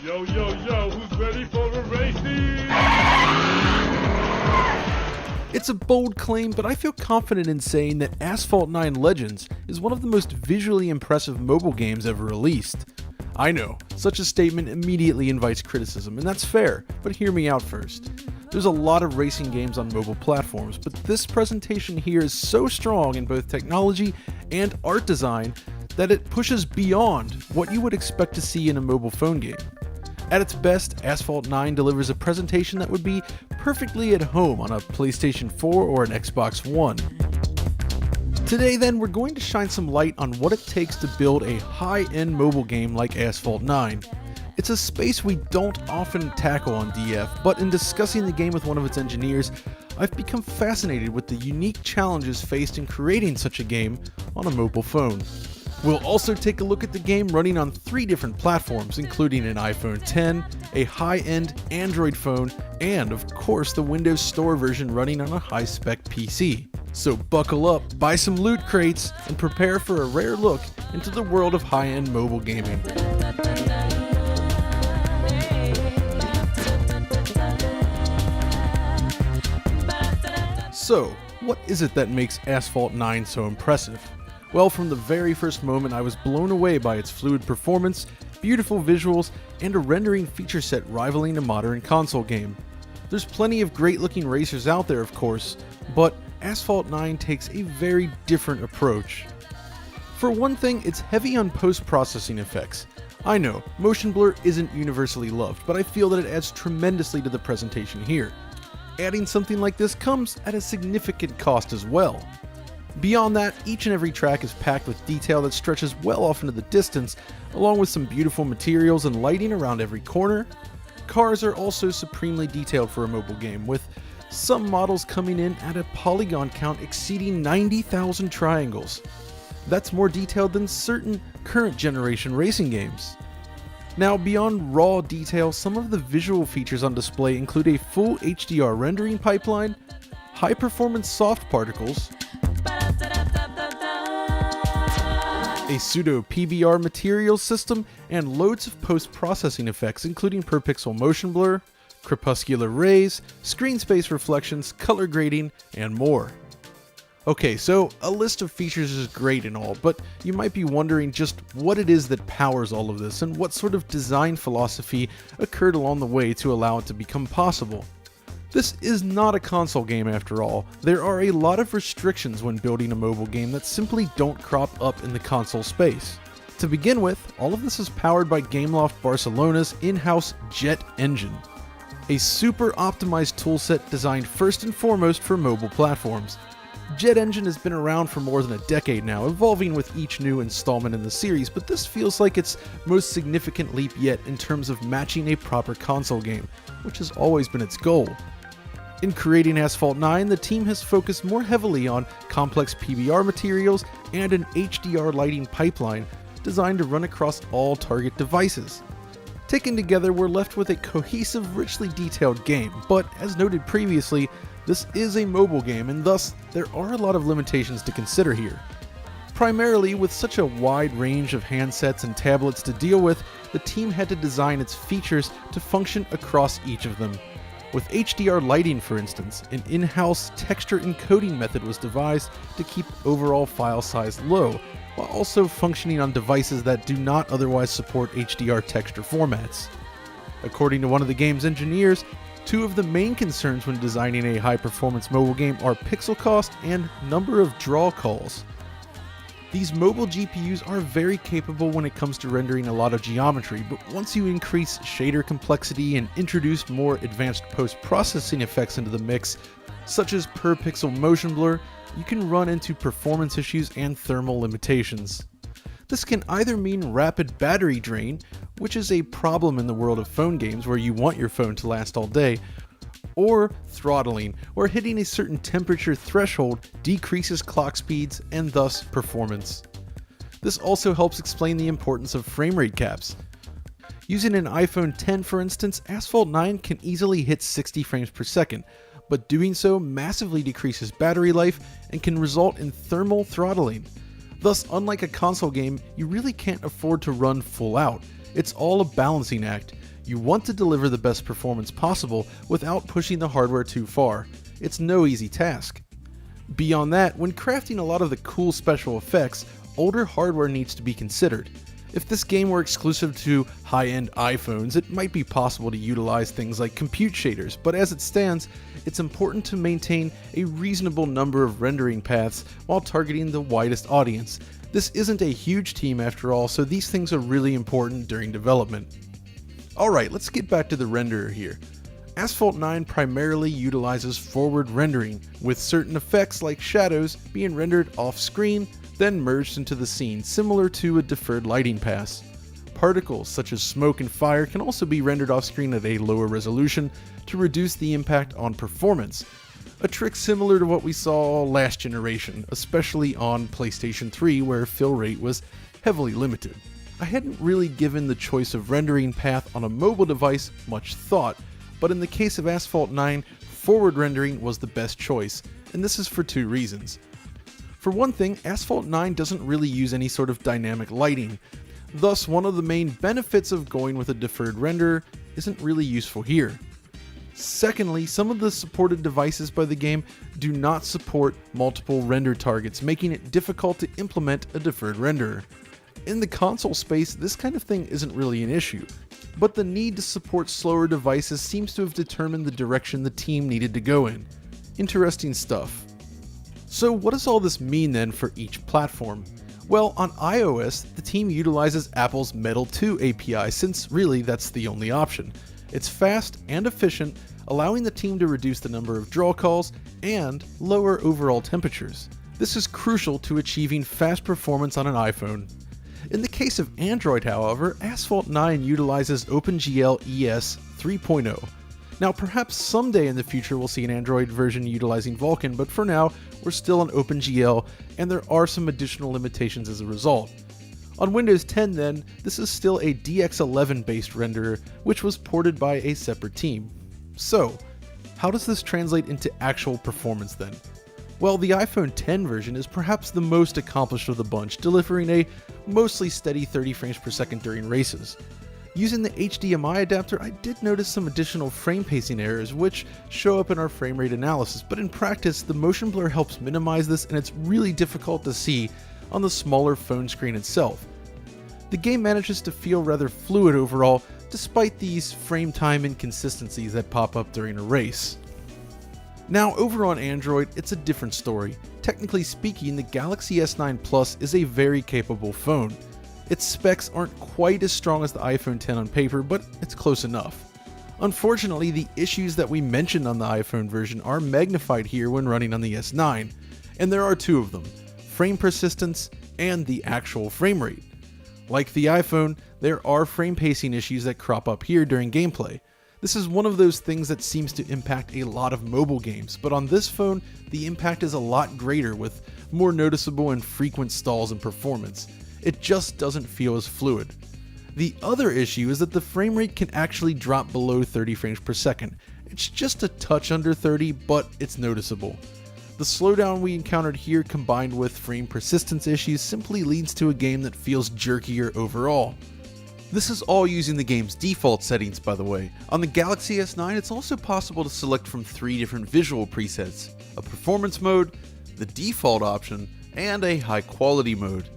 Yo, who's ready for a racing? It's a bold claim, but I feel confident in saying that Asphalt 9 Legends is one of the most visually impressive mobile games ever released. I know, such a statement immediately invites criticism, and that's fair, but hear me out first. There's a lot of racing games on mobile platforms, but this presentation here is so strong in both technology and art design that it pushes beyond what you would expect to see in a mobile phone game. At its best, Asphalt 9 delivers a presentation that would be perfectly at home on a PlayStation 4 or an Xbox One. Today then, we're going to shine some light on what it takes to build a high-end mobile game like Asphalt 9. It's a space we don't often tackle on DF, but in discussing the game with one of its engineers, I've become fascinated with the unique challenges faced in creating such a game on a mobile phone. We'll also take a look at the game running on 3 different platforms, including an iPhone X, a high-end Android phone, and of course the Windows Store version running on a high-spec PC. So buckle up, buy some loot crates, and prepare for a rare look into the world of high-end mobile gaming. So, what is it that makes Asphalt 9 so impressive? Well, from the very first moment I was blown away by its fluid performance, beautiful visuals, and a rendering feature set rivaling a modern console game. There's plenty of great looking racers out there of course, but Asphalt 9 takes a very different approach. For one thing, it's heavy on post-processing effects. I know, motion blur isn't universally loved, but I feel that it adds tremendously to the presentation here. Adding something like this comes at a significant cost as well. Beyond that, each and every track is packed with detail that stretches well off into the distance, along with some beautiful materials and lighting around every corner. Cars are also supremely detailed for a mobile game, with some models coming in at a polygon count exceeding 90,000 triangles. That's more detailed than certain current generation racing games. Now, beyond raw detail, some of the visual features on display include a full HDR rendering pipeline, high-performance soft particles, a pseudo PBR materials system, and loads of post-processing effects including per-pixel motion blur, crepuscular rays, screen space reflections, color grading, and more. Okay, so a list of features is great and all, but you might be wondering just what it is that powers all of this and what sort of design philosophy occurred along the way to allow it to become possible. This is not a console game after all. There are a lot of restrictions when building a mobile game that simply don't crop up in the console space. To begin with, all of this is powered by Gameloft Barcelona's in-house Jet engine, a super optimized toolset designed first and foremost for mobile platforms. Jet engine has been around for more than a decade now, evolving with each new installment in the series, but this feels like its most significant leap yet in terms of matching a proper console game, which has always been its goal. In creating Asphalt 9, the team has focused more heavily on complex PBR materials and an HDR lighting pipeline designed to run across all target devices. Taken together, we're left with a cohesive, richly detailed game, but as noted previously, this is a mobile game and thus there are a lot of limitations to consider here. Primarily, with such a wide range of handsets and tablets to deal with, the team had to design its features to function across each of them. With HDR lighting, for instance, an in-house texture encoding method was devised to keep overall file size low, while also functioning on devices that do not otherwise support HDR texture formats. According to one of the game's engineers, 2 of the main concerns when designing a high-performance mobile game are pixel cost and number of draw calls. These mobile GPUs are very capable when it comes to rendering a lot of geometry, but once you increase shader complexity and introduce more advanced post-processing effects into the mix, such as per-pixel motion blur, you can run into performance issues and thermal limitations. This can either mean rapid battery drain, which is a problem in the world of phone games where you want your phone to last all day, or throttling, where hitting a certain temperature threshold decreases clock speeds and thus performance. This also helps explain the importance of frame rate caps. Using an iPhone X for instance, Asphalt 9 can easily hit 60 frames per second, but doing so massively decreases battery life and can result in thermal throttling. Thus, unlike a console game, you really can't afford to run full out. It's all a balancing act. You want to deliver the best performance possible without pushing the hardware too far. It's no easy task. Beyond that, when crafting a lot of the cool special effects, older hardware needs to be considered. If this game were exclusive to high-end iPhones, it might be possible to utilize things like compute shaders, but as it stands, it's important to maintain a reasonable number of rendering paths while targeting the widest audience. This isn't a huge team after all, so these things are really important during development. Alright, let's get back to the renderer here. Asphalt 9 primarily utilizes forward rendering, with certain effects like shadows being rendered off-screen, then merged into the scene, similar to a deferred lighting pass. Particles such as smoke and fire can also be rendered off-screen at a lower resolution to reduce the impact on performance. A trick similar to what we saw last generation, especially on PlayStation 3 where fill rate was heavily limited. I hadn't really given the choice of rendering path on a mobile device much thought, but in the case of Asphalt 9, forward rendering was the best choice, and this is for two reasons. For one thing, Asphalt 9 doesn't really use any sort of dynamic lighting, thus one of the main benefits of going with a deferred renderer isn't really useful here. Secondly, some of the supported devices by the game do not support multiple render targets, making it difficult to implement a deferred renderer. In the console space, this kind of thing isn't really an issue, but the need to support slower devices seems to have determined the direction the team needed to go in. Interesting stuff. So what does all this mean then for each platform? Well, on iOS, the team utilizes Apple's Metal 2 API since really that's the only option. It's fast and efficient, allowing the team to reduce the number of draw calls and lower overall temperatures. This is crucial to achieving fast performance on an iPhone. In the case of Android, however, Asphalt 9 utilizes OpenGL ES 3.0. Now, perhaps someday in the future we'll see an Android version utilizing Vulkan, but for now, we're still on OpenGL, and there are some additional limitations as a result. On Windows 10 then, this is still a DX11 based renderer, which was ported by a separate team. So, how does this translate into actual performance then? Well, the iPhone 10 version is perhaps the most accomplished of the bunch, delivering a mostly steady 30 frames per second during races. Using the HDMI adapter, I did notice some additional frame pacing errors which show up in our frame rate analysis, but in practice, the motion blur helps minimize this and it's really difficult to see on the smaller phone screen itself. The game manages to feel rather fluid overall, despite these frame time inconsistencies that pop up during a race. Now, over on Android, it's a different story. Technically speaking, the Galaxy S9 Plus is a very capable phone. Its specs aren't quite as strong as the iPhone 10 on paper, but it's close enough. Unfortunately, the issues that we mentioned on the iPhone version are magnified here when running on the S9, and there are two of them: frame persistence and the actual frame rate. Like the iPhone, there are frame pacing issues that crop up here during gameplay. This is one of those things that seems to impact a lot of mobile games, but on this phone, the impact is a lot greater with more noticeable and frequent stalls in performance. It just doesn't feel as fluid. The other issue is that the frame rate can actually drop below 30 frames per second. It's just a touch under 30, but it's noticeable. The slowdown we encountered here combined with frame persistence issues simply leads to a game that feels jerkier overall. This is all using the game's default settings, by the way. On the Galaxy S9, it's also possible to select from 3 different visual presets: a performance mode, the default option, and a high quality mode.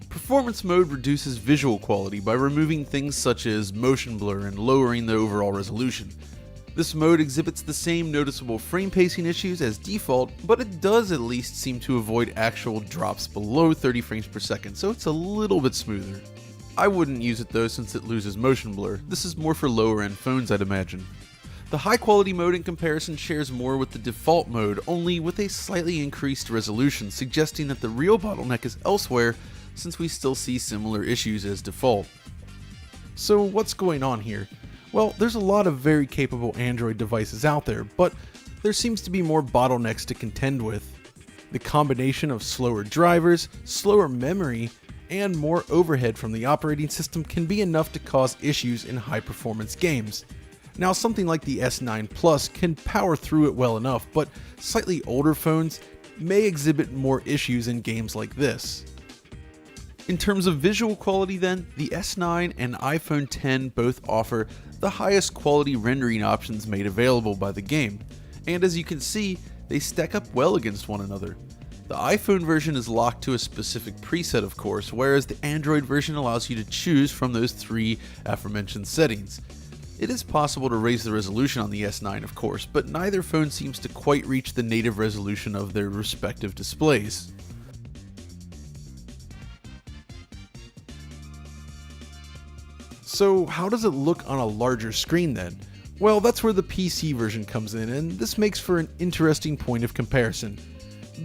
Performance mode reduces visual quality by removing things such as motion blur and lowering the overall resolution. This mode exhibits the same noticeable frame pacing issues as default, but it does at least seem to avoid actual drops below 30 frames per second, so it's a little bit smoother. I wouldn't use it though since it loses motion blur. This is more for lower end phones, I'd imagine. The high quality mode in comparison shares more with the default mode, only with a slightly increased resolution, suggesting that the real bottleneck is elsewhere since we still see similar issues as default. So what's going on here? Well, there's a lot of very capable Android devices out there, but there seems to be more bottlenecks to contend with. The combination of slower drivers, slower memory, and more overhead from the operating system can be enough to cause issues in high-performance games. Now, something like the S9 Plus can power through it well enough, but slightly older phones may exhibit more issues in games like this. In terms of visual quality then, the S9 and iPhone 10 both offer the highest quality rendering options made available by the game, and as you can see, they stack up well against one another. The iPhone version is locked to a specific preset, of course, whereas the Android version allows you to choose from those 3 aforementioned settings. It is possible to raise the resolution on the S9, of course, but neither phone seems to quite reach the native resolution of their respective displays. So how does it look on a larger screen then? Well, that's where the PC version comes in, and this makes for an interesting point of comparison.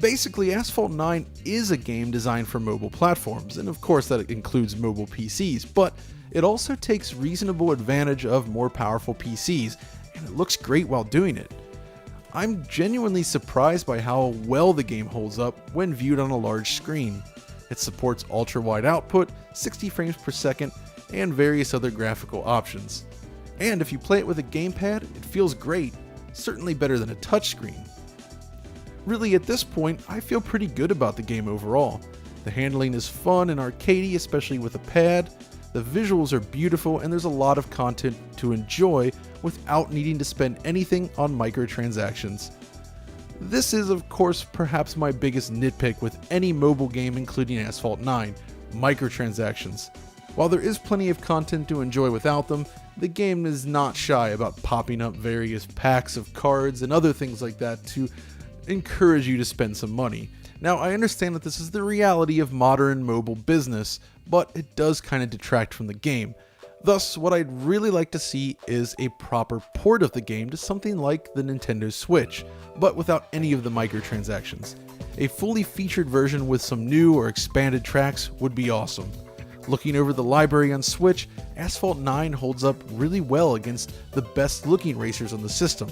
Basically, Asphalt 9 is a game designed for mobile platforms, and of course that includes mobile PCs, but it also takes reasonable advantage of more powerful PCs, and it looks great while doing it. I'm genuinely surprised by how well the game holds up when viewed on a large screen. It supports ultra-wide output, 60 frames per second, and various other graphical options. And if you play it with a gamepad, it feels great, certainly better than a touchscreen. Really, at this point, I feel pretty good about the game overall. The handling is fun and arcadey, especially with a pad. The visuals are beautiful, and there's a lot of content to enjoy without needing to spend anything on microtransactions. This is, of course, perhaps my biggest nitpick with any mobile game, including Asphalt 9, microtransactions. While there is plenty of content to enjoy without them, the game is not shy about popping up various packs of cards and other things like that to encourage you to spend some money. Now, I understand that this is the reality of modern mobile business, but it does kind of detract from the game. Thus, what I'd really like to see is a proper port of the game to something like the Nintendo Switch, but without any of the microtransactions. A fully featured version with some new or expanded tracks would be awesome. Looking over the library on Switch, Asphalt 9 holds up really well against the best looking racers on the system.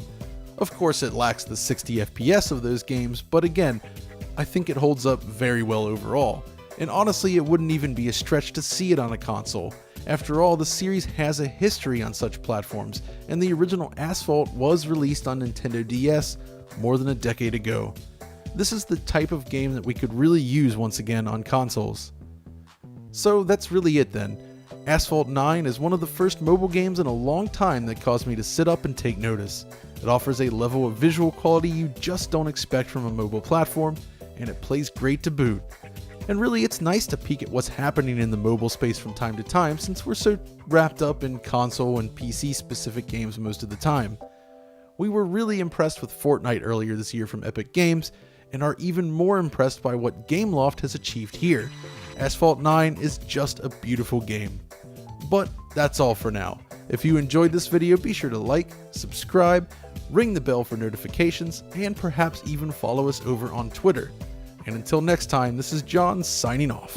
Of course, it lacks the 60 FPS of those games, but again, I think it holds up very well overall. And honestly, it wouldn't even be a stretch to see it on a console. After all, the series has a history on such platforms, and the original Asphalt was released on Nintendo DS more than a decade ago. This is the type of game that we could really use once again on consoles. So that's really it then. Asphalt 9 is one of the first mobile games in a long time that caused me to sit up and take notice. It offers a level of visual quality you just don't expect from a mobile platform, and it plays great to boot. And really, it's nice to peek at what's happening in the mobile space from time to time, since we're so wrapped up in console and PC specific games most of the time. We were really impressed with Fortnite earlier this year from Epic Games, and are even more impressed by what Gameloft has achieved here. Asphalt 9 is just a beautiful game. But that's all for now. If you enjoyed this video, be sure to like, subscribe, ring the bell for notifications, and perhaps even follow us over on Twitter. And until next time, this is John signing off.